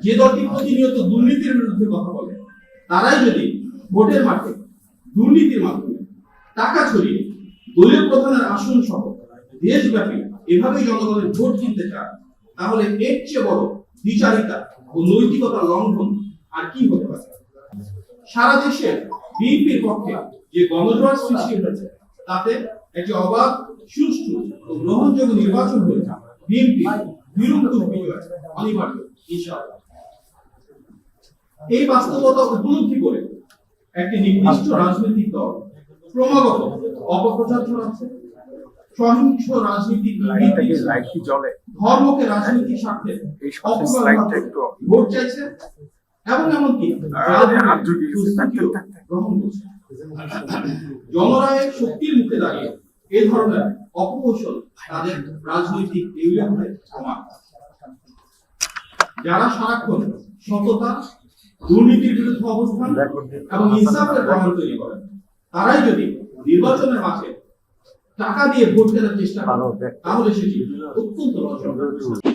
যে দলটি প্রতিনিয়ত দুর্নীতির বিরুদ্ধে কথা বলে, তারাই যদি ভোটের মাঠে দুর্নীতির মাধ্যমে টাকা ছড়িয়ে দলীয় প্রধানের আসন সহ দেশব্যাপী এভাবে জনগণের ভোট কিনতে চান, তাহলে এর চেয়ে বড় বিচারিতা ও নৈতিকতা লঙ্ঘন আর কি হতে পারে? সারা দেশে বিএনপির পক্ষে যে গণজোয়ার সৃষ্টি হয়েছে, তাতে একটি অবাধ, সুষ্ঠু ও গ্রহণযোগ্য নির্বাচন হয়ে বিএনপি নিরঙ্কুশ বিজয় অনিবার্য ইনশাআল্লাহ। এই বাস্তবতা উপলব্ধি করে একটি নির্দিষ্ট রাজনৈতিক দল ক্রমাগত অপপ্রচার চালাচ্ছে, সহিংস রাজনীতিক ধর্মকে রাজনৈতিক স্বার্থে ভোট চাইছে এবং এমনকি গ্রহণ করছে। জনরায়ের শক্তির মুখে দাঁড়িয়ে এ ধরনের অপকৌশল তাদের রাজনৈতিক দেউলিয়াতে প্রমাণ। যারা সারাক্ষণ সততা, দুর্নীতির বিরুদ্ধে অবস্থান এবং ইনসাফের প্রমাণ তৈরি করেন, তারাই যদি নির্বাচনের মাঠে টাকা দিয়ে ভোট কেনার চেষ্টা করে, তাহলে সেটি অত্যন্ত লজ্জাজনক।